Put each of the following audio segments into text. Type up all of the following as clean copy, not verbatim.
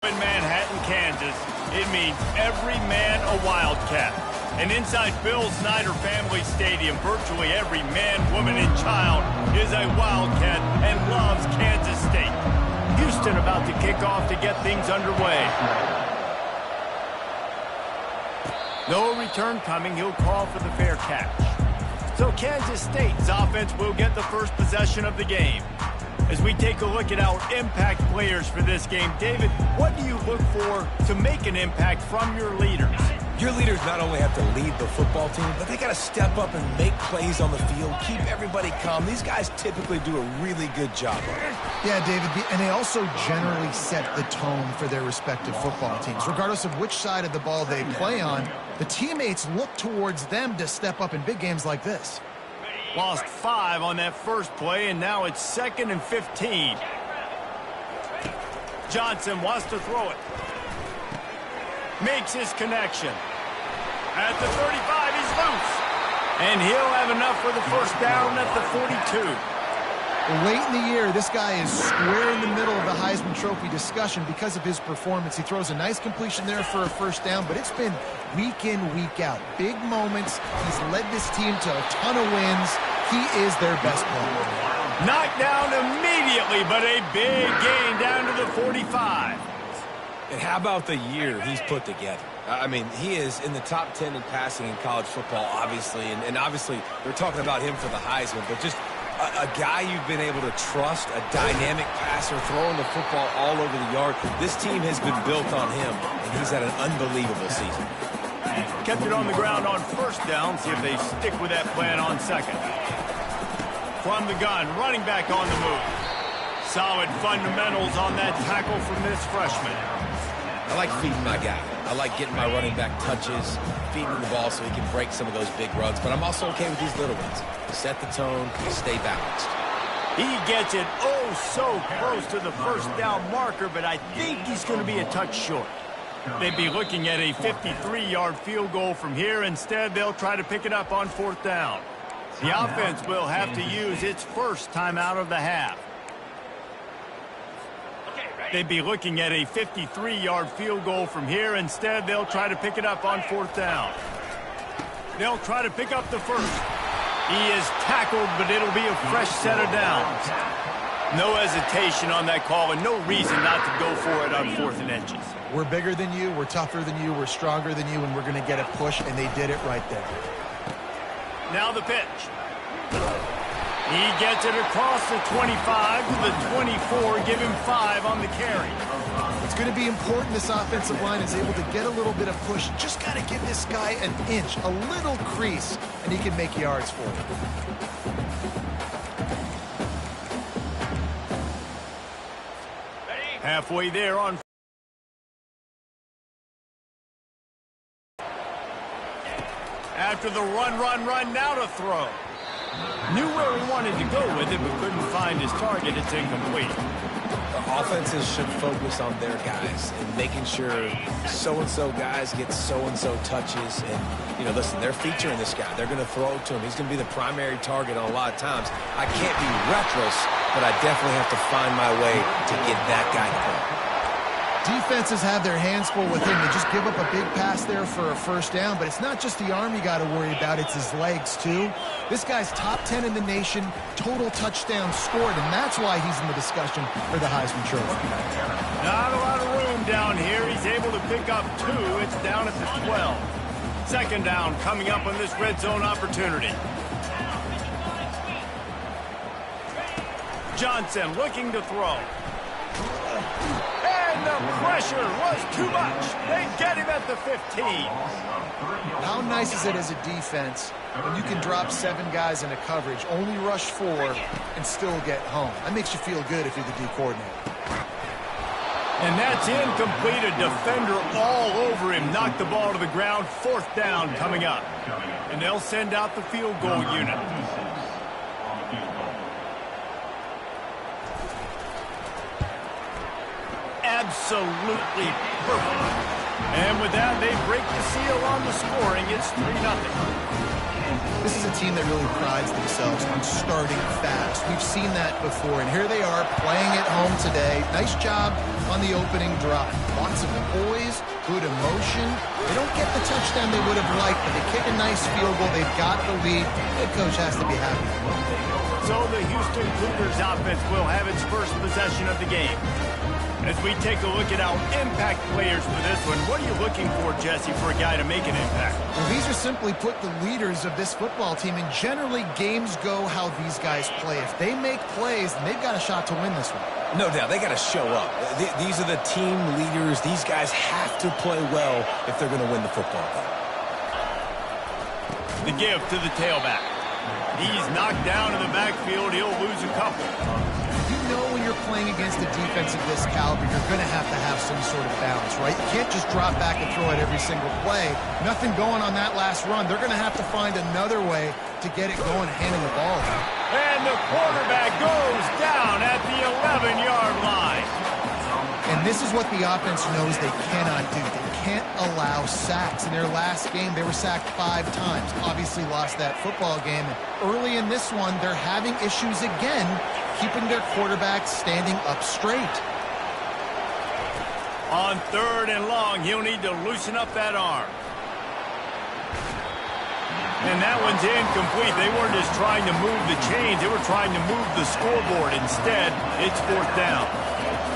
In Manhattan, Kansas, it means every man a Wildcat. And inside Bill Snyder Family Stadium, virtually every man, woman, and child is a Wildcat and loves Kansas State. Houston about to kick off to get things underway. No return coming. He'll call for the fair catch. So Kansas State's offense will get the first possession of the game. As we take a look at our impact players for this game, David, what do you look for to make an impact from your leaders? Your leaders not only have to lead the football team, but they got to step up and make plays on the field, keep everybody calm. These guys typically do a really good job of it. Yeah, David, and they also generally set the tone for their respective football teams. Regardless of which side of the ball they play on, the teammates look towards them to step up in big games like this. Lost 5 on that first play, and now it's 2nd and 15. Johnson wants to throw it. Makes his connection. At the 35, he's loose. And he'll have enough for the first down at the 42. Late in the year, this guy is square in the middle of the Heisman Trophy discussion because of his performance. He throws a nice completion there for a first down, but it's been week in, week out. Big moments. He's led this team to a ton of wins. He is their best player. Knocked down immediately, but a big gain down to the 45. And how about the year he's put together? I mean, he is in the top 10 in passing in college football, obviously. And obviously, they're talking about him for the Heisman, but just a guy you've been able to trust, a dynamic passer, throwing the football all over the yard. This team has been built on him, and he's had an unbelievable season. Kept it on the ground on first down. See if they stick with that plan on second. From the gun, running back on the move. Solid fundamentals on that tackle from this freshman. I like feeding my guy. I like getting my running back touches, feeding the ball so he can break some of those big runs. But I'm also okay with these little ones. Set the tone, stay balanced. He gets it so close to the first down marker, but I think he's going to be a touch short. They'd be looking at a 53-yard field goal from here. Instead, they'll try to pick it up on 4th down. The offense will have to use its first timeout of the half. They'd be looking at a 53-yard field goal from here. Instead, they'll try to pick it up on 4th down. They'll try to pick up the first. He is tackled, but it'll be a fresh set of downs. No hesitation on that call, and no reason not to go for it on 4th and inches. We're bigger than you, we're tougher than you, we're stronger than you, and we're going to get a push, and they did it right there. Now the pitch. He gets it across the 25 to the 24, give him 5 on the carry. It's going to be important this offensive line is able to get a little bit of push. Just got to give this guy an inch, a little crease, and he can make yards for it. Halfway there on. After the run, now to throw. Knew where he wanted to go with it, but couldn't find his target. It's incomplete. The offenses should focus on their guys and making sure so-and-so guys get so-and-so touches. And, you know, listen, they're featuring this guy. They're going to throw it to him. He's going to be the primary target on a lot of times. I can't be reckless, but I definitely have to find my way to get that guy the ball. Defenses have their hands full with him. They just give up a big pass there for a first down, but it's not just the arm you got to worry about, it's his legs too. This guy's top 10 in the nation, total touchdowns scored, and that's why he's in the discussion for the Heisman Trophy. Not a lot of room down here. He's able to pick up 2. It's down at the 12. 2nd down coming up on this red zone opportunity. Johnson looking to throw. And the pressure was too much. They get him at the 15. How nice is it as a defense when you can drop 7 guys into coverage, only rush 4, and still get home? That makes you feel good if you're the D coordinator. And that's incomplete. A defender all over him. Knocked the ball to the ground. 4th down coming up. And they'll send out the field goal unit. Absolutely perfect. And with that, they break the seal on the scoring. It's 3-0. This is a team that really prides themselves on starting fast. We've seen that before, and here they are playing at home today. Nice job on the opening drive. Lots of poise, good emotion. They don't get the touchdown they would have liked, but they kick a nice field goal. They've got the lead. Head coach has to be happy. So the Houston Cougars offense will have its first possession of the game. As we take a look at our impact players for this one, what are you looking for, Jesse, for a guy to make an impact? Well, these are simply put the leaders of this football team, and generally games go how these guys play. If they make plays, then they've got a shot to win this one. No doubt, they got to show up. These are the team leaders. These guys have to play well if they're going to win the football game. The give to the tailback. He's knocked down in the backfield. He'll lose a couple. You know when you're playing against a defense of this caliber, you're going to have some sort of balance, right? You can't just drop back and throw it every single play. Nothing going on that last run. They're going to have to find another way to get it going, handing the ball. And the quarterback goes down at the 11-yard line. And this is what the offense knows they cannot do. They can't allow sacks. In their last game, they were sacked 5 times. Obviously lost that football game. And early in this one, they're having issues again, keeping their quarterback standing up straight. On 3rd and long, he'll need to loosen up that arm. And that one's incomplete. They weren't just trying to move the chains. They were trying to move the scoreboard. Instead, it's 4th down.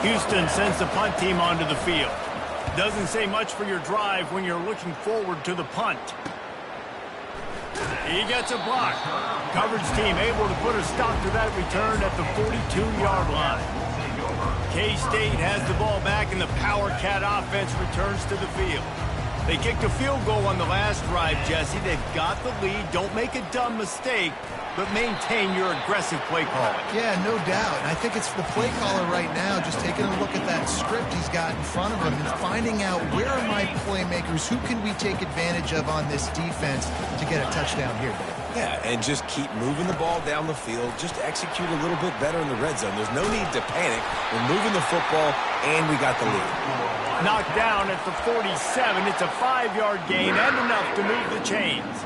Houston sends the punt team onto the field. Doesn't say much for your drive when you're looking forward to the punt. He gets a block. Coverage team able to put a stop to that return at the 42-yard line. K-State has the ball back, and the Power Cat offense returns to the field. They kicked a field goal on the last drive, Jesse. They've got the lead. Don't make a dumb mistake, but maintain your aggressive play calling. Yeah, no doubt. And I think it's the play caller right now just taking a look at that script he's got in front of him and finding out where are my playmakers, who can we take advantage of on this defense to get a touchdown here. Yeah, and just keep moving the ball down the field. Just execute a little bit better in the red zone. There's no need to panic. We're moving the football, and we got the lead. Knocked down at the 47. It's a 5-yard gain and enough to move the chains.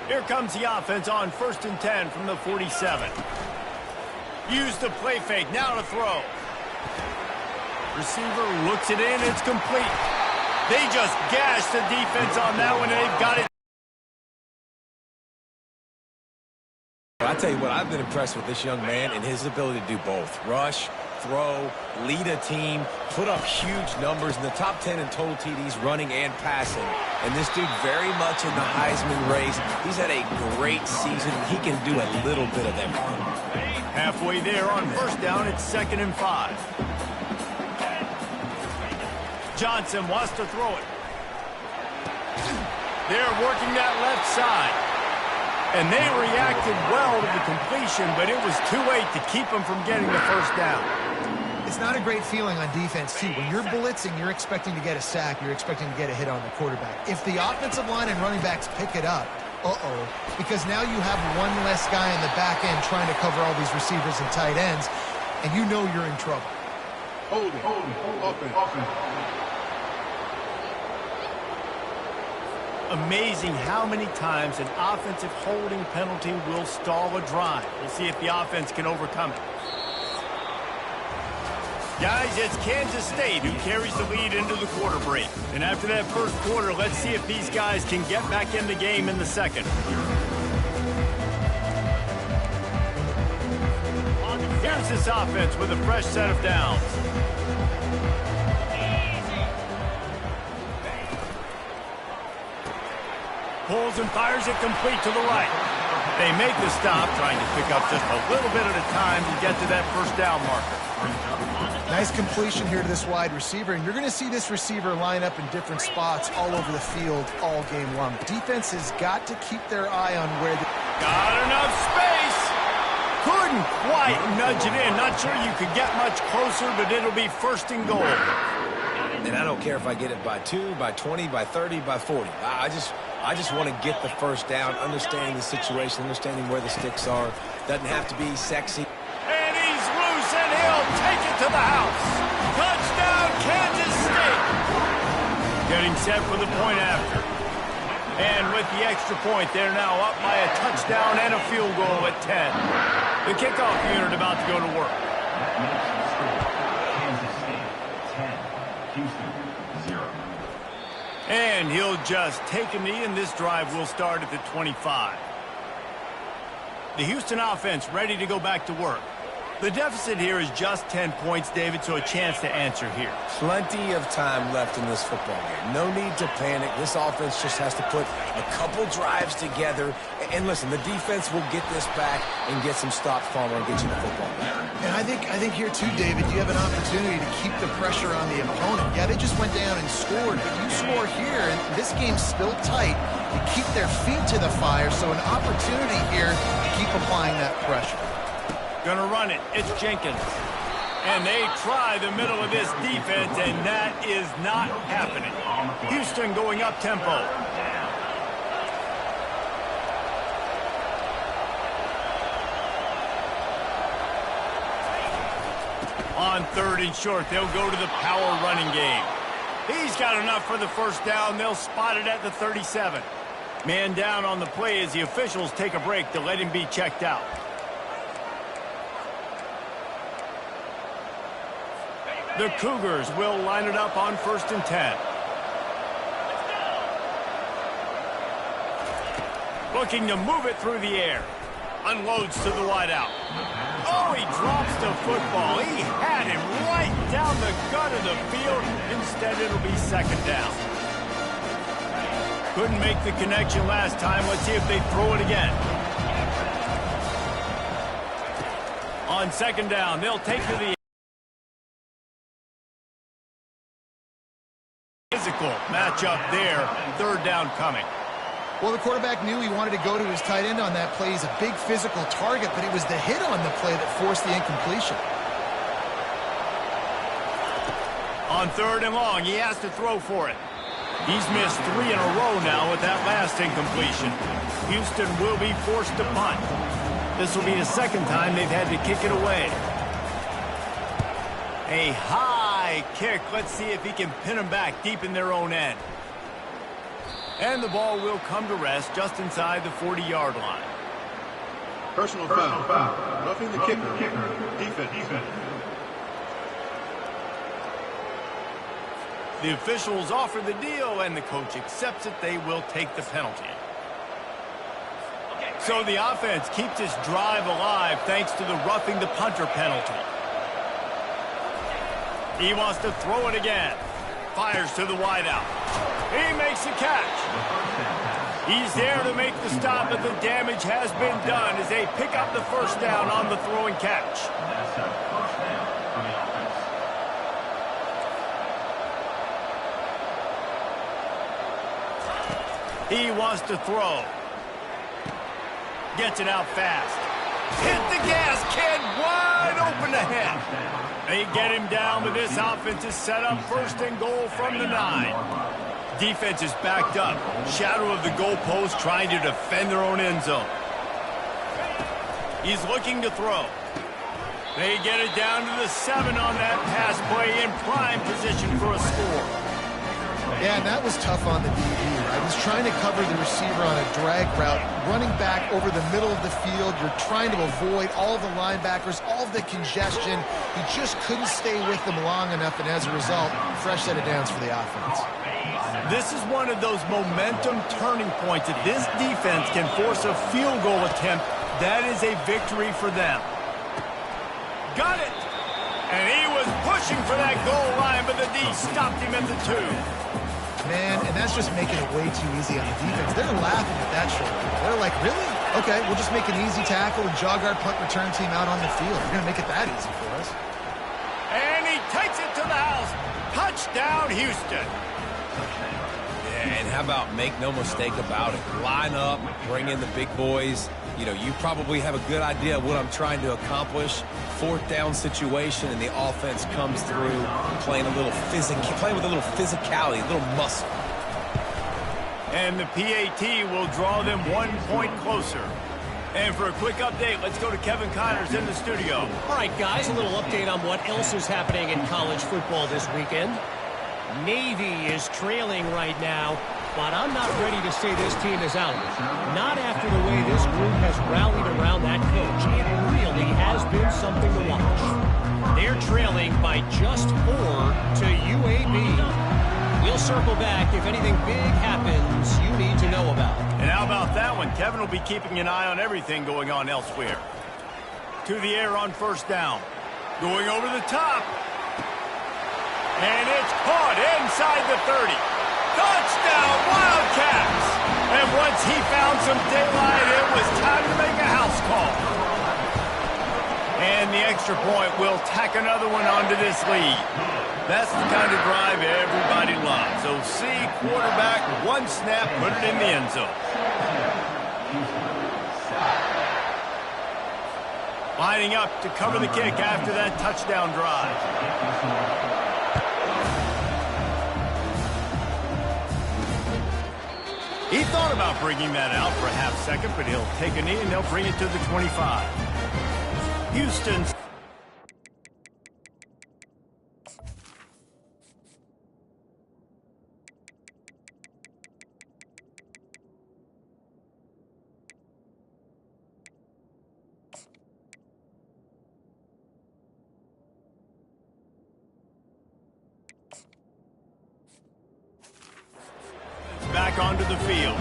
Here comes the offense on 1st and 10 from the 47. Use the play fake. Now to throw. Receiver looks it in. It's complete. They just gashed the defense on that one, and they've got it. I tell you what, I've been impressed with this young man and his ability to do both. Rush, throw, lead a team, put up huge numbers in the top 10 in total TDs, running and passing. And this dude very much in the Heisman race. He's had a great season. He can do a little bit of everything. Halfway there on 1st down, it's 2nd and 5. Johnson wants to throw it. They're working that left side. And they reacted well to the completion, but it was too late to keep them from getting the 1st down. It's not a great feeling on defense, too. When you're blitzing, you're expecting to get a sack. You're expecting to get a hit on the quarterback. If the offensive line and running backs pick it up, because now you have one less guy in the back end trying to cover all these receivers and tight ends, and you know you're in trouble. Hold it. Offense. Amazing how many times an offensive holding penalty will stall a drive. We'll see if the offense can overcome it. Guys, it's Kansas State who carries the lead into the quarter break. And after that 1st quarter, let's see if these guys can get back in the game in the 2nd. Here's this offense with a fresh set of downs. Pulls and fires it complete to the right. They make the stop, trying to pick up just a little bit at a time to get to that 1st down marker. Nice completion here to this wide receiver, and you're going to see this receiver line up in different spots all over the field all game long. Defense has got to keep their eye on where they... Got enough space. Couldn't quite nudge it in. Not sure you could get much closer, but it'll be 1st and goal. And I don't care if I get it by 2, by 20, by 30, by 40. I just want to get the 1st down, understanding the situation, understanding where the sticks are. Doesn't have to be sexy. And he's loose, and he'll take it to the house. Touchdown, Kansas State. Getting set for the point after. And with the extra point, they're now up by a touchdown and a field goal at 10. The kickoff unit about to go to work. Kansas State 10, Houston 0. And he'll just take a knee, and this drive will start at the 25. The Houston offense ready to go back to work. The deficit here is just 10 points, David, so a chance to answer here. Plenty of time left in this football game. No need to panic. This offense just has to put a couple drives together. And listen, the defense will get this back and get some stops, Palmer, and get you the football back. And I think here too, David, you have an opportunity to keep the pressure on the opponent. Yeah, they just went down and scored, but you score here, and this game's still tight. You keep their feet to the fire, so an opportunity here to keep applying that pressure. Gonna run it. It's Jenkins. And they try the middle of this defense, and that is not happening. Houston going up tempo. On 3rd and short, they'll go to the power running game. He's got enough for the first down. They'll spot it at the 37. Man down on the play as the officials take a break to let him be checked out. The Cougars will line it up on 1st and 10. Looking to move it through the air. Unloads to the wideout. Oh, he drops the football. He had him right down the gut of the field. Instead, it'll be 2nd down. Couldn't make the connection last time. Let's see if they throw it again. On 2nd down, they'll take to the physical matchup there. 3rd down coming. Well, the quarterback knew he wanted to go to his tight end on that play. He's a big physical target, but it was the hit on the play that forced the incompletion. On 3rd and long, he has to throw for it. He's missed 3 in a row now with that last incompletion. Houston will be forced to punt. This will be the 2nd time they've had to kick it away. A high kick. Let's see if he can pin them back deep in their own end. And the ball will come to rest just inside the 40-yard line. Personal foul. Roughing the kicker. Defense. The officials offer the deal, and the coach accepts it. They will take the penalty. So the offense keeps this drive alive thanks to the roughing the punter penalty. He wants to throw it again. Fires to the wideout. He makes the catch. He's there to make the stop, but the damage has been done as they pick up the 1st down on the throwing catch. He wants to throw. Gets it out fast. Hit the gas, kid. Wide open ahead. They get him down, but this offense is set up 1st and goal from the 9. Defense is backed up. Shadow of the goalpost trying to defend their own end zone. He's looking to throw. They get it down to the 7 on that pass play in prime position for a score. Yeah, and that was tough on the DB, right? He's trying to cover the receiver on a drag route, running back over the middle of the field. You're trying to avoid all the linebackers, all of the congestion. He just couldn't stay with them long enough, and as a result, fresh set of downs for the offense. This is one of those momentum turning points. If this defense can force a field goal attempt, that is a victory for them. Got it! And he was pushing for that goal line, but the D stopped him at the 2. Man, and that's just making it way too easy on the defense. They're laughing at that short. They're like, really? Okay, we'll just make an easy tackle and jog our punt return team out on the field. We're going to make it that easy for us. And he takes it to the house. Touchdown, Houston. Yeah, and how about make no mistake about it? Line up, bring in the big boys. You know, you probably have a good idea of what I'm trying to accomplish. 4th down situation, and the offense comes through playing with a little physicality, a little muscle. And the PAT will draw them 1 point closer. And for a quick update, let's go to Kevin Connors in the studio. All right, guys, a little update on what else is happening in college football this weekend. Navy is trailing right now, but I'm not ready to say this team is out. Not after the way this group has rallied around that coach. It really has been something to watch. They're trailing by just 4 to UAB. We'll circle back if anything big happens you need to know about. And how about that one? Kevin will be keeping an eye on everything going on elsewhere. To the air on first down. Going over the top. And it's caught inside the 30. Touchdown, Wildcats! And once he found some daylight, it was time to make a house call. And the extra point will tack another one onto this lead. That's the kind of drive everybody loves. OC, quarterback, one snap, put it in the end zone. Lining up to cover the kick after that touchdown drive. He thought about bringing that out for a half second, but he'll take a knee and they'll bring it to the 25. Houston's back onto the field.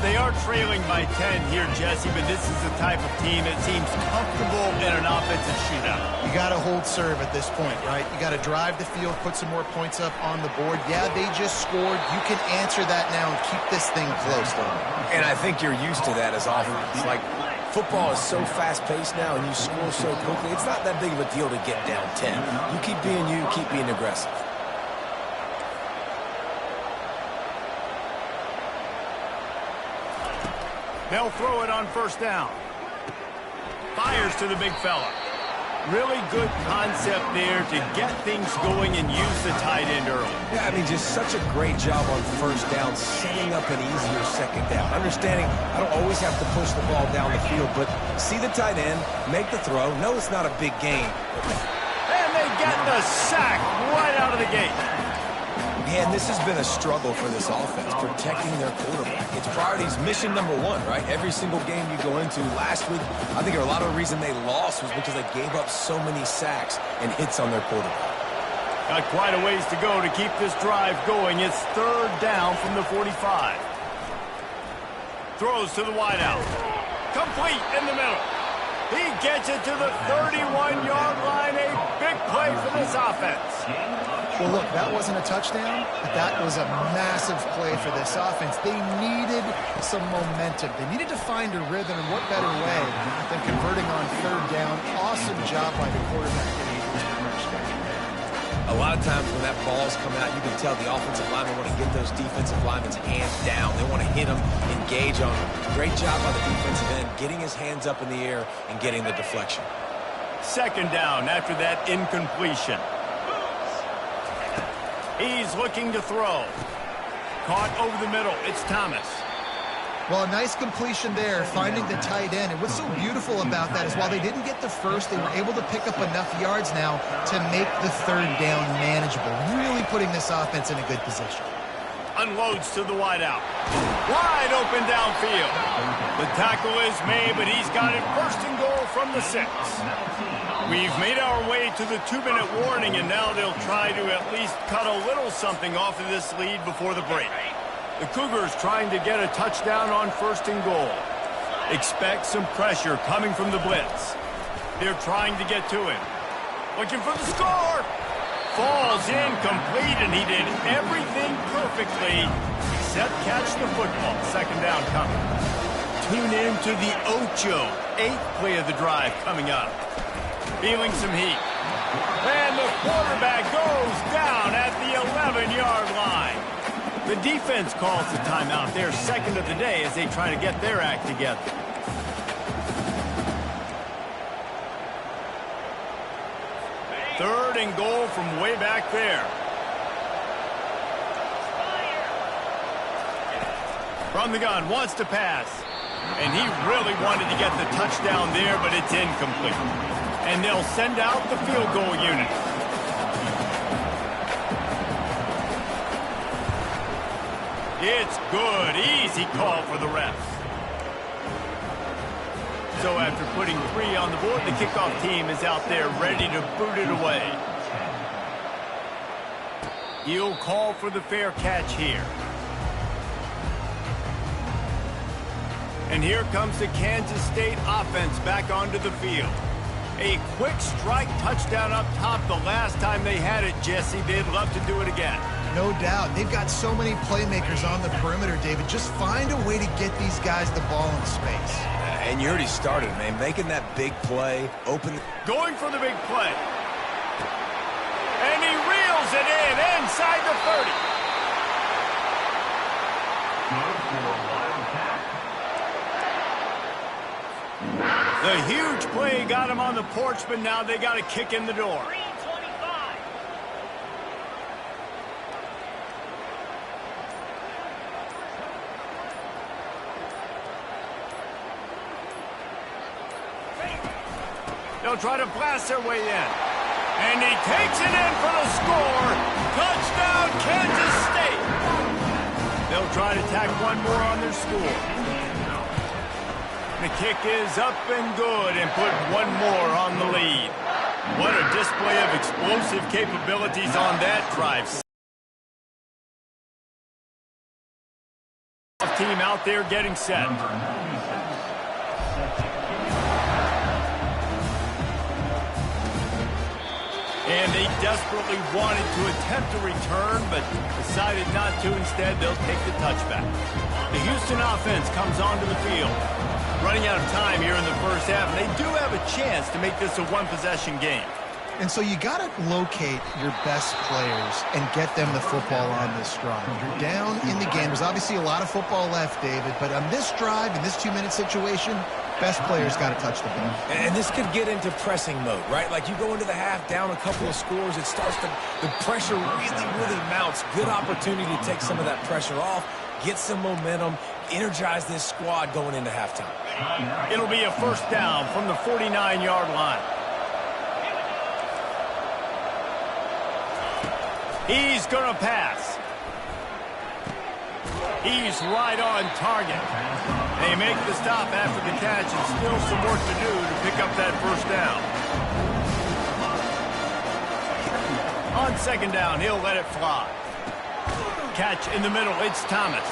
They are trailing by 10 here, Jesse, but this is the type of team that seems comfortable in an offensive shootout. You got to hold serve at this point, right? You got to drive the field, put some more points up on the board. Yeah, they just scored. You can answer that now and keep this thing close, though. And I think you're used to that as offense. Like, football is so fast-paced now, and you score so quickly. It's not that big of a deal to get down 10. You keep being aggressive. They'll throw it on first down. Fires to the big fella. Really good concept there to get things going and use the tight end early. Yeah, I mean, just such a great job on first down, setting up an easier second down. Understanding I don't always have to push the ball down the field, but see the tight end, make the throw. No, it's not a big gain. And they get the sack right out of the gate. Yeah, and this has been a struggle for this offense, protecting their quarterback. It's priorities, mission number one, right? Every single game you go into. Last week, I think a lot of the reason they lost was because they gave up so many sacks and hits on their quarterback. Got quite a ways to go to keep this drive going. It's third down from the 45. Throws to the wideout. Complete in the middle. He gets it to the 31-yard line. A big play for this offense. Well, look, that wasn't a touchdown, but that was a massive play for this offense. They needed some momentum. They needed to find a rhythm, and what better way than converting on third down. Awesome job by the quarterback getting his progression. A lot of times when that ball's coming out, you can tell the offensive linemen want to get those defensive linemen's hands down. They want to hit them, engage on them. Great job by the defensive end, getting his hands up in the air and getting the deflection. Second down after that incompletion. He's looking to throw. Caught over the middle. It's Thomas. Well, a nice completion there, finding the tight end. And what's so beautiful about that is while they didn't get the first, they were able to pick up enough yards now to make the third down manageable. Really putting this offense in a good position. Unloads to the wideout. Wide open downfield. The tackle is made, but he's got it first and goal from the 6. We've made our way to the 2-minute warning, and now they'll try to at least cut a little something off of this lead before the break. The Cougars trying to get a touchdown on first and goal. Expect some pressure coming from the blitz. They're trying to get to him. Looking for the score. Falls incomplete, and he did everything perfectly except catch the football. Second down coming. Tune in to the Ocho. 8th play of the drive coming up. Feeling some heat. And the quarterback goes down at the 11-yard line. The defense calls the timeout. They're second of the day as they try to get their act together. Third and goal from way back there. From the gun, wants to pass. And he really wanted to get the touchdown there, but it's incomplete. And they'll send out the field goal unit. It's good. Easy call for the refs. So after putting 3 on the board, the kickoff team is out there ready to boot it away. He'll call for the fair catch here. And here comes the Kansas State offense back onto the field. A quick strike touchdown up top the last time they had it, Jesse. They'd love to do it again. No doubt. They've got so many playmakers on the perimeter, David. Just find a way to get these guys the ball in space. And you already started, man. Making that big play, open. Going for the big play. And he reels it in inside the 30. The huge play got him on the porch, but now they got a kick in the door. They'll try to blast their way in. And he takes it in for the score. Touchdown, Kansas State. They'll try to tack one more on their score. The kick is up and good and put one more on the lead. What a display of explosive capabilities on that drive. Team out there getting set. And they desperately wanted to attempt a return, but decided not to. Instead, they'll take the touchback. The Houston offense comes onto the field. Running out of time here in the first half, and they do have a chance to make this a one-possession game. And so you got to locate your best players and get them the football on this drive. You're down in the game. There's obviously a lot of football left, David, but on this drive, in this 2-minute situation, best players got to touch the ball. And this could get into pressing mode, right? Like you go into the half down a couple of scores, it starts to, the pressure really mounts. Good opportunity to take some of that pressure off, get some momentum, energize this squad going into halftime. It'll be a first down from the 49-yard line. He's going to pass. He's right on target. They make the stop after the catch, and still some work to do to pick up that first down. On second down, he'll let it fly. Catch in the middle, it's Thomas.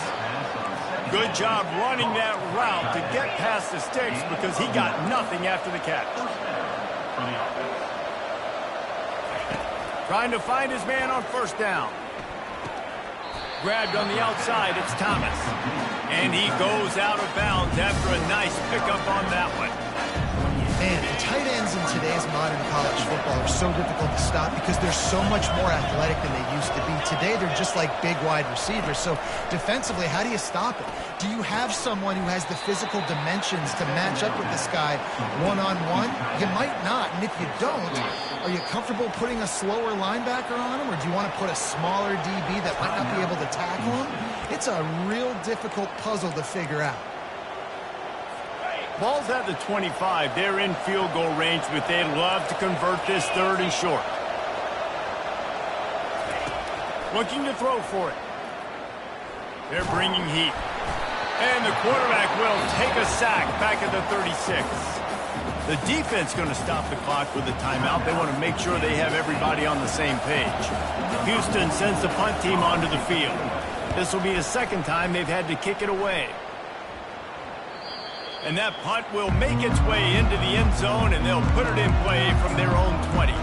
Good job running that route to get past the sticks because he got nothing after the catch. Trying to find his man on first down. Grabbed on the outside, it's Thomas. And he goes out of bounds after a nice pickup on that one. Man, the tight ends in today's modern college football are so difficult to stop because they're so much more athletic than they used to be. Today, they're just like big wide receivers. So defensively, how do you stop it? Do you have someone who has the physical dimensions to match up with this guy one-on-one? You might not, and if you don't, are you comfortable putting a slower linebacker on him, or do you want to put a smaller DB that might not be able to tackle him? It's a real difficult puzzle to figure out. Ball's at the 25. They're in field goal range, but they'd love to convert this third and short. Looking to throw for it. They're bringing heat. And the quarterback will take a sack back at the 36. The defense going to stop the clock with a timeout. They want to make sure they have everybody on the same page. Houston sends the punt team onto the field. This will be the second time they've had to kick it away. And that punt will make its way into the end zone, and they'll put it in play from their own 20.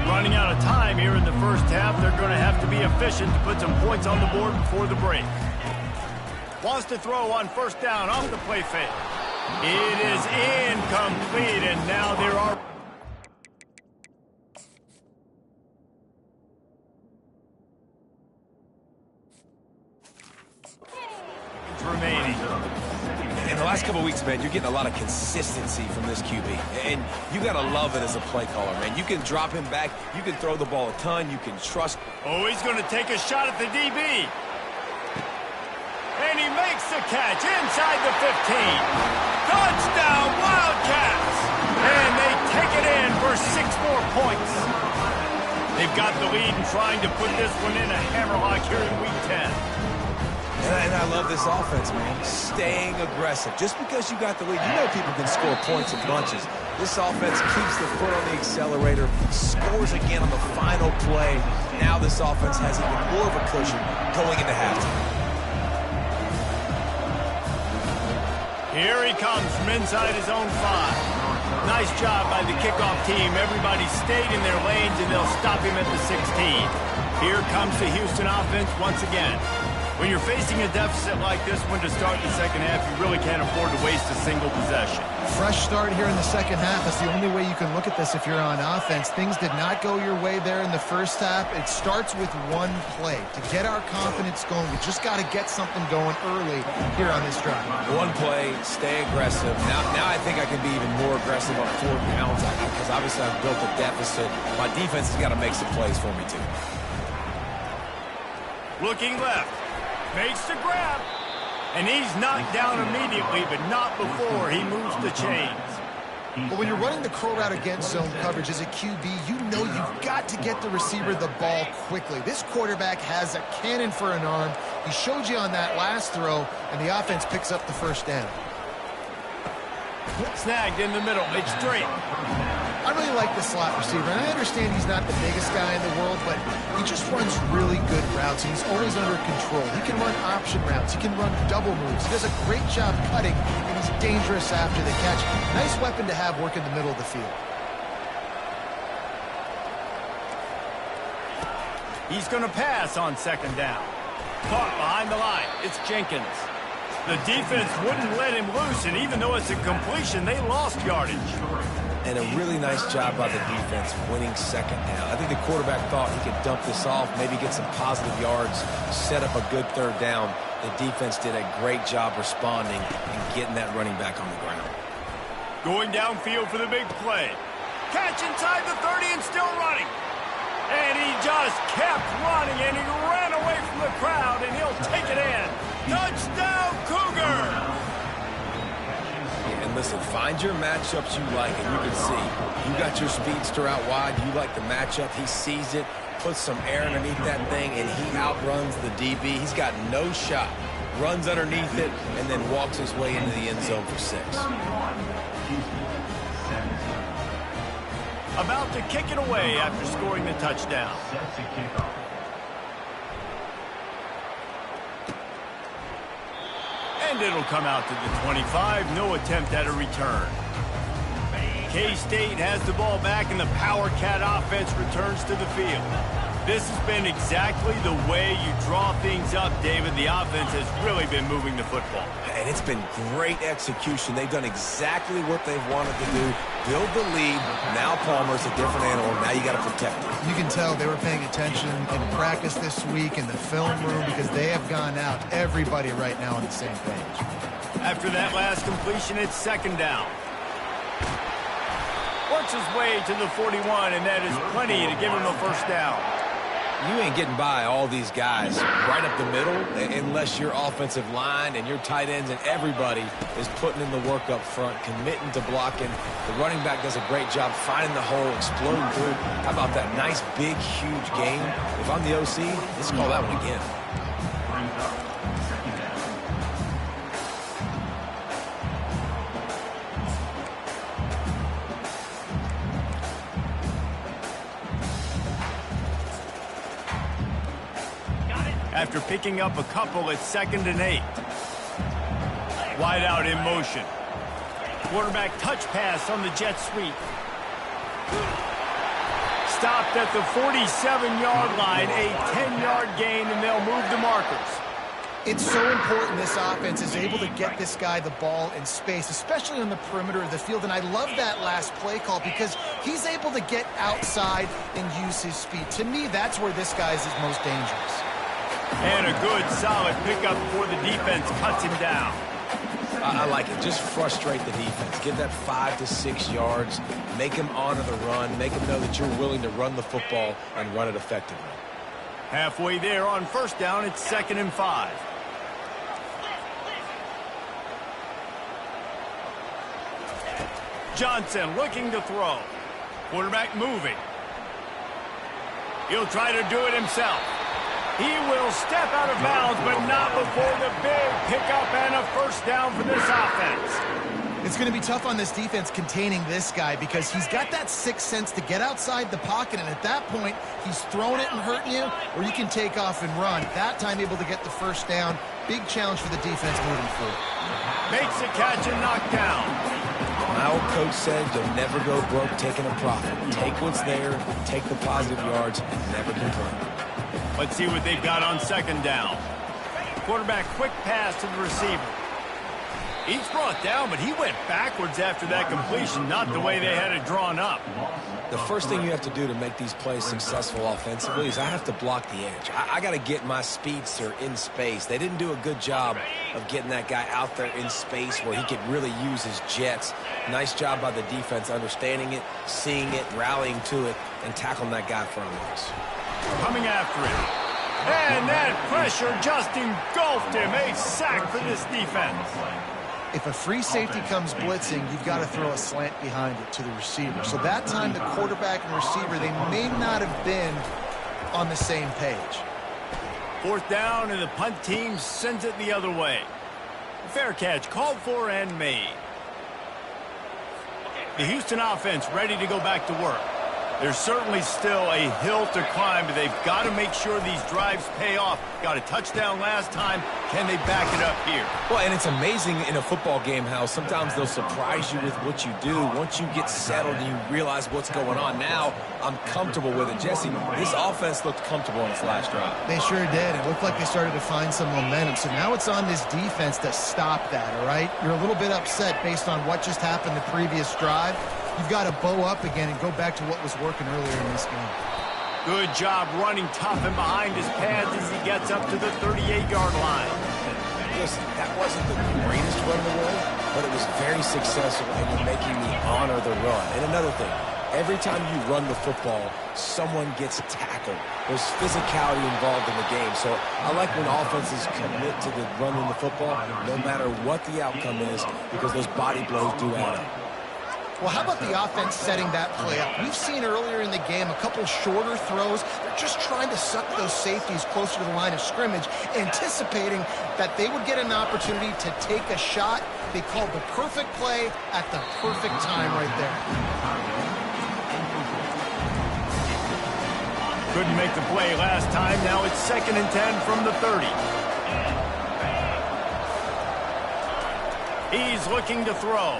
Running out of time here in the first half, they're going to have to be efficient to put some points on the board before the break. Wants to throw on first down off the play fake. It is incomplete, and now there are remaining. In the last couple of weeks, man, you're getting a lot of consistency from this QB. And you got to love it as a play caller, man. You can drop him back. You can throw the ball a ton. You can trust. Oh, he's going to take a shot at the DB. And he makes the catch inside the 15. Touchdown, Wildcats! And they take it in for 6 more points. They've got the lead and trying to put this one in a hammerlock here in Week 10. And I love this offense, man. Staying aggressive. Just because you got the lead, you know people can score points in bunches. This offense keeps the foot on the accelerator, scores again on the final play. Now this offense has even more of a cushion going into halftime. Here he comes from inside his own 5. Nice job by the kickoff team. Everybody stayed in their lanes, and they'll stop him at the 16. Here comes the Houston offense once again. When you're facing a deficit like this one to start the second half, you really can't afford to waste a single possession. Fresh start here in the second half. That's the only way you can look at this if you're on offense. Things did not go your way there in the first half. It starts with one play. To get our confidence going, we just got to get something going early here on this drive. One play, stay aggressive. Now I think I can be even more aggressive on 4th downs because obviously I've built a deficit. My defense has got to make some plays for me too. Looking left. Makes the grab. And he's knocked down immediately, but not before he moves the chains. But when you're running the curl route against zone coverage as a QB, you know you've got to get the receiver the ball quickly. This quarterback has a cannon for an arm. He showed you on that last throw, and the offense picks up the first down. Snagged in the middle. It's straight. I really like the slot receiver, and I understand he's not the biggest guy in the world, but he just runs really good routes, and he's always under control. He can run option routes. He can run double moves. He does a great job cutting, and he's dangerous after the catch. Nice weapon to have work in the middle of the field. He's going to pass on 2nd down. Caught behind the line. It's Jenkins. The defense wouldn't let him loose, and even though it's a completion, they lost yardage. And a really nice job by the defense winning 2nd down. I think the quarterback thought he could dump this off, maybe get some positive yards, set up a good 3rd down. The defense did a great job responding and getting that running back on the ground. Going downfield for the big play. Catch inside the 30 and still running. And he just kept running, and he ran away from the crowd, and he'll take it in. Touchdown, Cougar! And listen, find your matchups you like, and you can see. You got your speedster out wide. You like the matchup. He sees it, puts some air underneath that thing, and he outruns the DB. He's got no shot. Runs underneath it, and then walks his way into the end zone for 6. About to kick it away after scoring the touchdown. And it'll come out to the 25. No attempt at a return. K-State has the ball back, and the Power Cat offense returns to the field. This has been exactly the way you draw things up, David. The offense has really been moving the football. And it's been great execution. They've done exactly what they've wanted to do. Build the lead. Now Palmer's a different animal. Now you got to protect it. You can tell they were paying attention in practice this week in the film room because they have gone out. Everybody right now on the same page. After that last completion, it's 2nd down. Works his way to the 41, and that is plenty to give him a 1st down. You ain't getting by all these guys right up the middle unless your offensive line and your tight ends and everybody is putting in the work up front, committing to blocking. The running back does a great job finding the hole, exploding through. How about that nice, big, huge game? If I'm the OC, let's call that one again. After picking up a couple, it's 2nd and 8. Wide out in motion. Quarterback touch pass on the jet sweep. Stopped at the 47-yard line, a 10-yard gain, and they'll move the markers. It's so important this offense is able to get this guy the ball in space, especially on the perimeter of the field. And I love that last play call because he's able to get outside and use his speed. To me, that's where this guy is most dangerous. And a good, solid pickup before the defense cuts him down. I like it. Just frustrate the defense. Get that 5 to 6 yards. Make them honor the run. Make them know that you're willing to run the football and run it effectively. Halfway there on 1st down, it's 2nd and 5. Johnson looking to throw. Quarterback moving. He'll try to do it himself. He will step out of bounds, but not before the big pickup and a first down for this offense. It's going to be tough on this defense containing this guy because he's got that sixth sense to get outside the pocket, and at that point, he's throwing it and hurting you, or you can take off and run. That time able to get the first down. Big challenge for the defense moving forward. Makes a catch and knocked down. My old coach said you'll never go broke taking a profit. Take what's there, take the positive yards, and never complain. Let's see what they've got on second down. Quarterback quick pass to the receiver. He's brought down, but he went backwards after that completion, not the way they had it drawn up. The first thing you have to do to make these plays successful offensively is I have to block the edge. I got to get my speedster in space. They didn't do a good job of getting that guy out there in space where he could really use his jets. Nice job by the defense understanding it, seeing it, rallying to it, and tackling that guy for a loss. Coming after him. And that pressure just engulfed him. A sack for this defense. If a free safety comes blitzing, you've got to throw a slant behind it to the receiver. So that time the quarterback and receiver, they may not have been on the same page. Fourth down, and the punt team sends it the other way. Fair catch called for and made. The Houston offense ready to go back to work. There's certainly still a hill to climb, but they've got to make sure these drives pay off. Got a touchdown last time. Can they back it up here? Well, and it's amazing in a football game how sometimes they'll surprise you with what you do. Once you get settled and you realize what's going on, now I'm comfortable with it. Jesse, this offense looked comfortable on its last drive. They sure did. It looked like they started to find some momentum. So now it's on this defense to stop that, all right? You're a little bit upset based on what just happened the previous drive. You've got to bow up again and go back to what was working earlier in this game. Good job running tough and behind his pads as he gets up to the 38-yard line. Listen, that wasn't the greatest run in the world, but it was very successful, and you're making me honor the run. And another thing, every time you run the football, someone gets tackled. There's physicality involved in the game. So I like when offenses commit to the running the football, no matter what the outcome is, because those body blows do add up. Well, how about the offense setting that play up? We've seen earlier in the game a couple shorter throws. They're just trying to suck those safeties closer to the line of scrimmage, anticipating that they would get an opportunity to take a shot. They called the perfect play at the perfect time right there. Couldn't make the play last time. Now it's 2nd and 10 from the 30. He's looking to throw.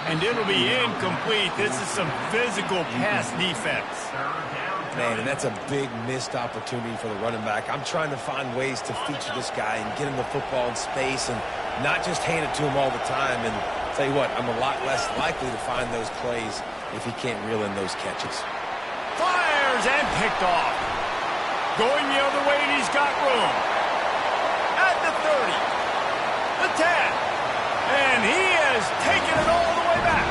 And it'll be incomplete. This is some physical pass defense. Man, and that's a big missed opportunity for the running back. I'm trying to find ways to feature this guy and get him the football in space and not just hand it to him all the time. And tell you what, I'm a lot less likely to find those plays if he can't reel in those catches. Fires and picked off. Going the other way, and he's got room. At the 30. The 10. And he has taken it all the way back.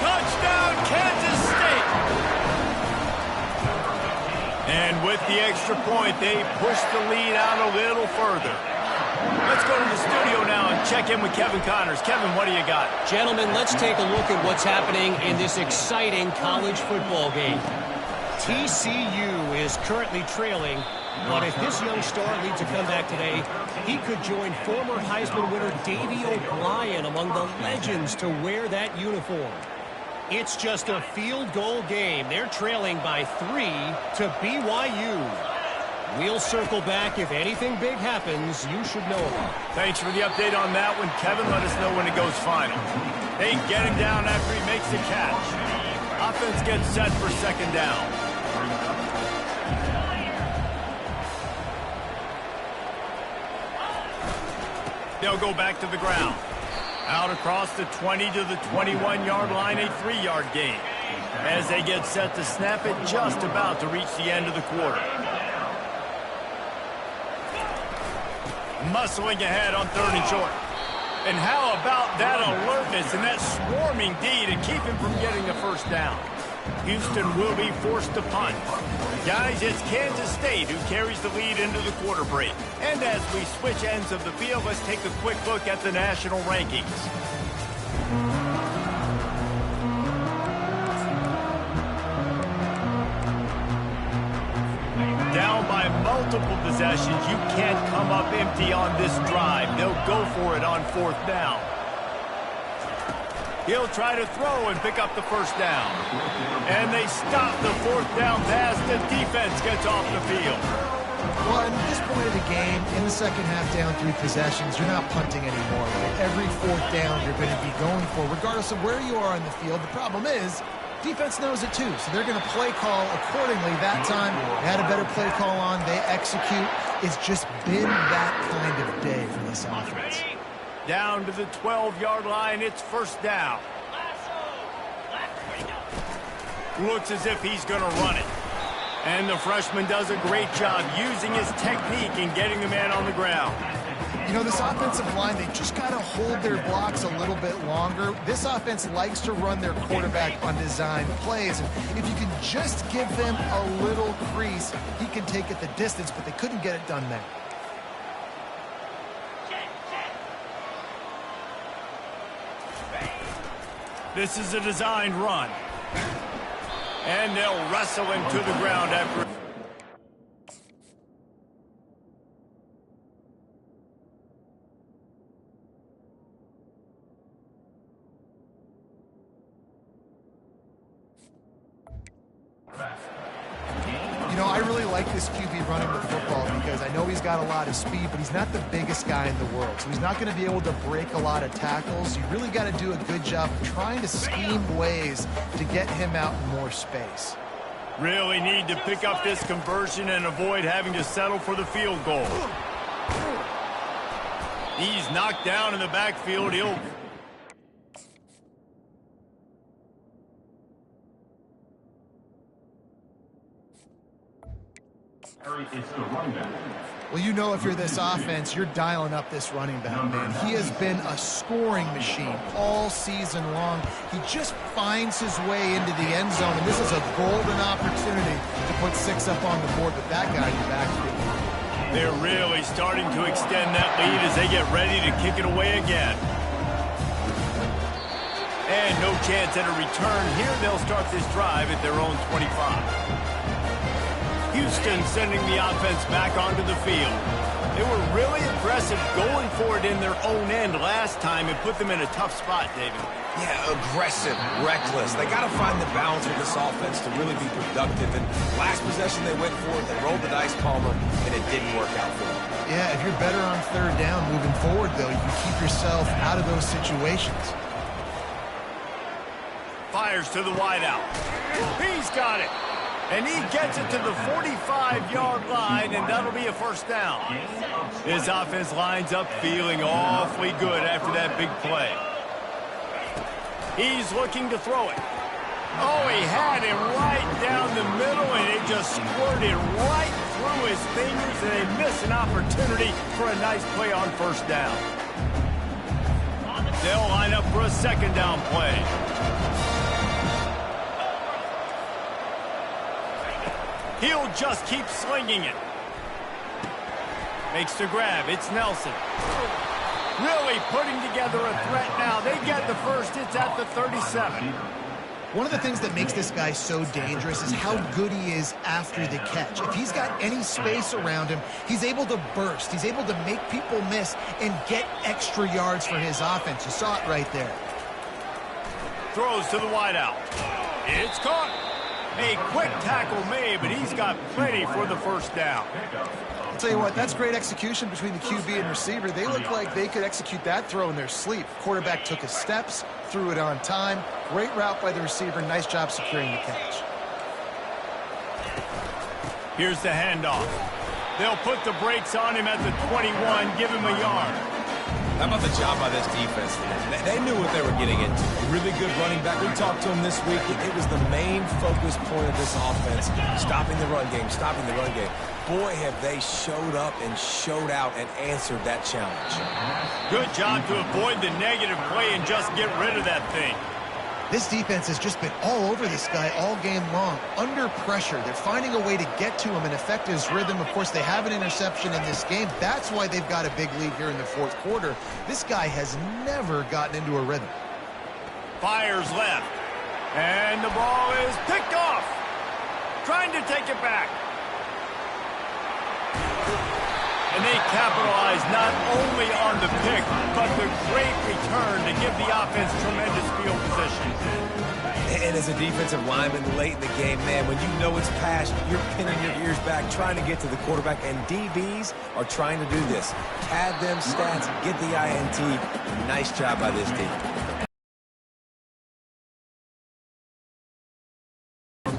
Touchdown, Kansas State. And with the extra point, they push the lead out a little further. Let's go to the studio now and check in with Kevin Connors. Kevin, what do you got? Gentlemen, let's take a look at what's happening in this exciting college football game. TCU is currently trailing, but if this young star leads a comeback today, he could join former Heisman winner Davey O'Brien among the legends to wear that uniform. It's just a field goal game. They're trailing by 3 to BYU. We'll circle back. If anything big happens, you should know about it. Thanks for the update on that one, Kevin. Let us know when it goes final. They get him down after he makes the catch. Offense gets set for 2nd down. They'll go back to the ground. Out across the 20 to the 21-yard line, a 3-yard gain. As they get set to snap it, just about to reach the end of the quarter. Muscling ahead on 3rd and short. And how about that alertness and that swarming D to keep him from getting the first down? Houston will be forced to punt. Guys, it's Kansas State who carries the lead into the quarter break. And as we switch ends of the field, let's take a quick look at the national rankings. Down by multiple possessions, you can't come up empty on this drive. They'll go for it on 4th down. He'll try to throw and pick up the 1st down. And they stop the 4th down pass. The defense gets off the field. Well, at this point of the game, in the second half down 3 possessions, you're not punting anymore. Right? Every 4th down you're going to be going for, regardless of where you are on the field. The problem is, defense knows it too, so they're going to play call accordingly. That time, they had a better play call on. They execute. It's just been that kind of day for this offense. Down to the 12-yard line, it's 1st down. Looks as if he's going to run it. And the freshman does a great job using his technique and getting the man on the ground. You know, this offensive line, they just got to hold their blocks a little bit longer. This offense likes to run their quarterback on design plays. And if you can just give them a little crease, he can take it the distance, but they couldn't get it done there. This is a designed run. And they'll wrestle him to the ground after. You know, I really like this QB running the football because I know he's got a lot of speed, but he's not the biggest guy in the world. So he's not going to be able to break a lot of tackles. You really got to do a good job of trying to scheme ways to get him out in more space. Really need to pick up this conversion and avoid having to settle for the field goal. He's knocked down in the backfield. He'll... Well, you know if you're this offense, you're dialing up this running back, man. He has been a scoring machine all season long. He just finds his way into the end zone, and this is a golden opportunity to put 6 up on the board with that guy in the backfield. They're really starting to extend that lead as they get ready to kick it away again. And no chance at a return here. They'll start this drive at their own 25. Houston sending the offense back onto the field. They were really aggressive going for it in their own end last time and put them in a tough spot, David. Yeah, aggressive, reckless. They got to find the balance with this offense to really be productive. And last possession they went for it, they rolled the dice, Palmer, and it didn't work out for them. Yeah, if you're better on 3rd down moving forward, though, you can keep yourself out of those situations. Fires to the wideout. He's got it. And he gets it to the 45-yard line, and that'll be a 1st down. His offense lines up feeling awfully good after that big play. He's looking to throw it. Oh, he had him right down the middle, and it just squirted right through his fingers, and they miss an opportunity for a nice play on 1st down. They'll line up for a 2nd down play. He'll just keep slinging it. Makes the grab. It's Nelson. Really putting together a threat now. They get the 1st. It's at the 37. One of the things that makes this guy so dangerous is how good he is after the catch. If he's got any space around him, he's able to burst. He's able to make people miss and get extra yards for his offense. You saw it right there. Throws to the wideout. It's caught. A quick tackle made, but he's got plenty for the 1st down. I'll tell you what, that's great execution between the QB and receiver. They look like they could execute that throw in their sleep. Quarterback took his steps, threw it on time. Great route by the receiver. Nice job securing the catch. Here's the handoff. They'll put the brakes on him at the 21, give him a yard. How about the job by this defense? They knew what they were getting into. A really good running back. We talked to him this week. It was the main focus point of this offense. Stopping the run game, stopping the run game. Boy, have they showed up and showed out and answered that challenge. Good job to avoid the negative play and just get rid of that thing. This defense has just been all over this guy all game long. Under pressure, they're finding a way to get to him and affect his rhythm. Of course, they have an interception in this game. That's why they've got a big lead here in the 4th quarter. This guy has never gotten into a rhythm. Fires left. And the ball is picked off. Trying to take it back. And they capitalize not only on the pick, but the great return to give the offense tremendous field position. And as a defensive lineman late in the game, man, when you know it's passed, you're pinning your ears back, trying to get to the quarterback, and DBs are trying to do this. Pad them stats, get the INT. Nice job by this team.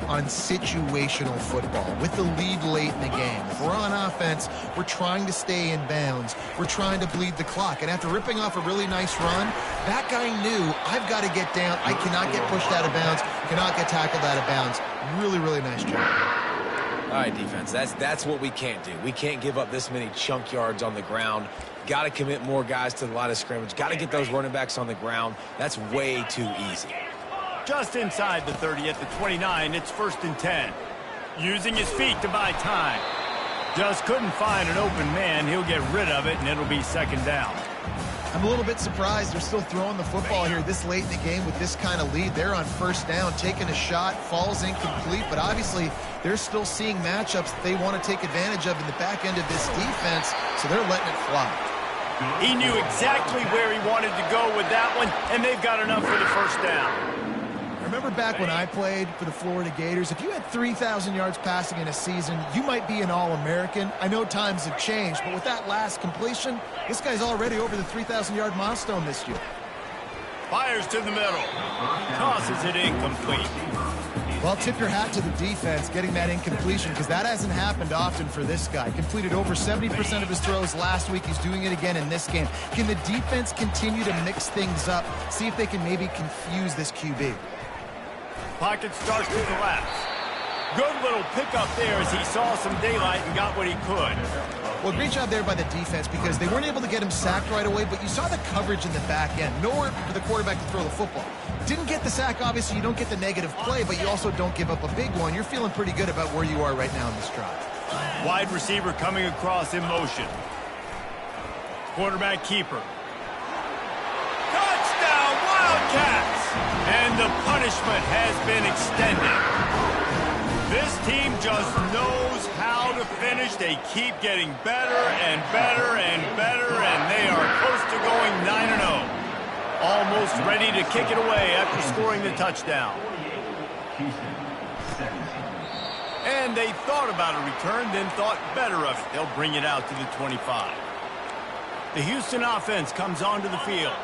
On situational football with the lead late in the game. If we're on offense, we're trying to stay in bounds. We're trying to bleed the clock. And after ripping off a really nice run, that guy knew, I've got to get down. I cannot get pushed out of bounds, cannot get tackled out of bounds. Really, really nice job. All right, defense, that's what we can't do. We can't give up this many chunk yards on the ground. Got to commit more guys to the line of scrimmage. Got to get those running backs on the ground. That's way too easy. Just inside the 30 at the 29, it's 1st and 10. Using his feet to buy time. Just couldn't find an open man. He'll get rid of it, and it'll be 2nd down. I'm a little bit surprised they're still throwing the football here this late in the game with this kind of lead. They're on 1st down, taking a shot, falls incomplete, but obviously they're still seeing matchups that they want to take advantage of in the back end of this defense, so they're letting it fly. He knew exactly where he wanted to go with that one, and they've got enough for the 1st down. Remember back when I played for the Florida Gators, if you had 3,000 yards passing in a season, you might be an All-American. I know times have changed, but with that last completion, this guy's already over the 3,000-yard milestone this year. Fires to the middle. Tosses it incomplete. Well, tip your hat to the defense getting that incompletion because that hasn't happened often for this guy. Completed over 70% of his throws last week. He's doing it again in this game. Can the defense continue to mix things up, see if they can maybe confuse this QB? Pocket starts to collapse. Good little pickup there as he saw some daylight and got what he could. Well, great job there by the defense because they weren't able to get him sacked right away, but you saw the coverage in the back end. Nowhere for the quarterback to throw the football. Didn't get the sack, obviously. You don't get the negative play, but you also don't give up a big one. You're feeling pretty good about where you are right now in this drive. Wide receiver coming across in motion. Quarterback keeper. Touchdown, Wildcats! And the punishment has been extended. This team just knows how to finish. They keep getting better and better and better, and they are close to going 9-0. Almost ready to kick it away after scoring the touchdown. And they thought about a return, then thought better of it. They'll bring it out to the 25. The Houston offense comes onto the field.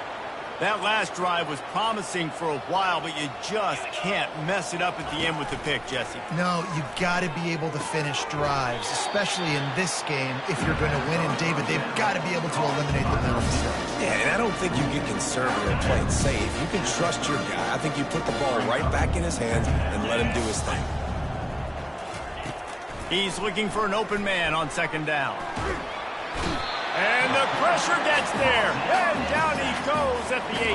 That last drive was promising for a while, but you just can't mess it up at the end with the pick, Jesse. No, you've got to be able to finish drives, especially in this game if you're going to win. And, David, they've got to be able to eliminate the mental mistakes. Yeah, and I don't think you get conservative play it safe. You can trust your guy. I think you put the ball right back in his hands and let him do his thing. He's looking for an open man on 2nd down. And the pressure gets there. And down he goes at the 18.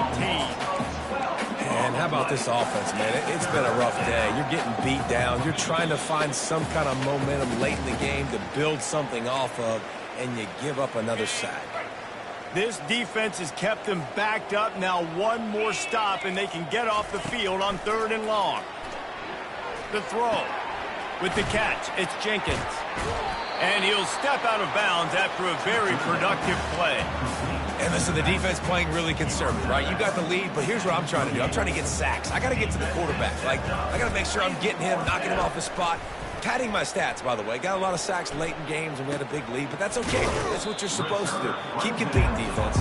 And how about this offense, man? It's been a rough day. You're getting beat down. You're trying to find some kind of momentum late in the game to build something off of, and you give up another sack. This defense has kept them backed up. Now one more stop, and they can get off the field on 3rd and long. The throw. With the catch, it's Jenkins. And he'll step out of bounds after a very productive play. And listen, the defense playing really conservative, right? You got the lead, but here's what I'm trying to do. I'm trying to get sacks. I got to get to the quarterback. Like, I got to make sure I'm getting him, knocking him off his spot. Padding my stats, by the way. Got a lot of sacks late in games, and we had a big lead, but that's okay. That's what you're supposed to do. Keep competing, defense.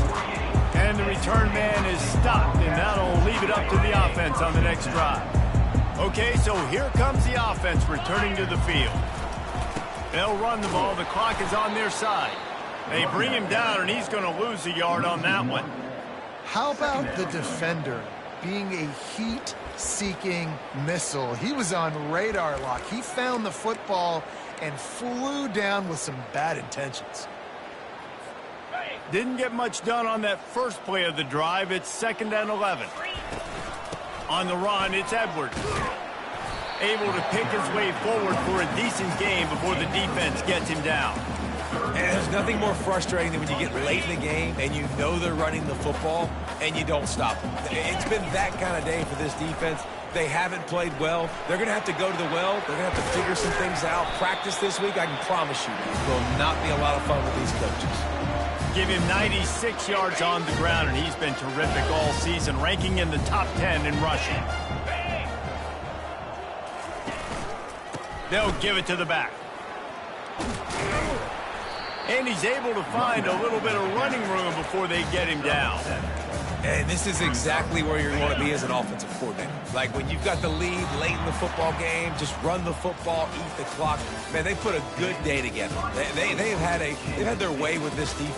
And the return man is stopped, and that'll leave it up to the offense on the next drive. Okay, so here comes the offense returning to the field. They'll run the ball. The clock is on their side. They bring him down, and he's going to lose a yard on that one. How about the defender being a heat-seeking missile? He was on radar lock. He found the football and flew down with some bad intentions. Didn't get much done on that first play of the drive. It's 2nd and 11. On the run, it's Edwards. Able to pick his way forward for a decent game before the defense gets him down. And there's nothing more frustrating than when you get late in the game and you know they're running the football and you don't stop them. It's been that kind of day for this defense, they haven't played well. They're going to have to go to the well. They're going to have to figure some things out. Practice this week, I can promise you, will not be a lot of fun with these coaches. Give him 96 yards on the ground, and he's been terrific all season, ranking in the top 10 in rushing. They'll give it to the back. And he's able to find a little bit of running room before they get him down. And this is exactly where you want to be as an offensive coordinator. Like when you've got the lead late in the football game, just run the football, eat the clock. Man, they put a good day together. They've had their way with this defense.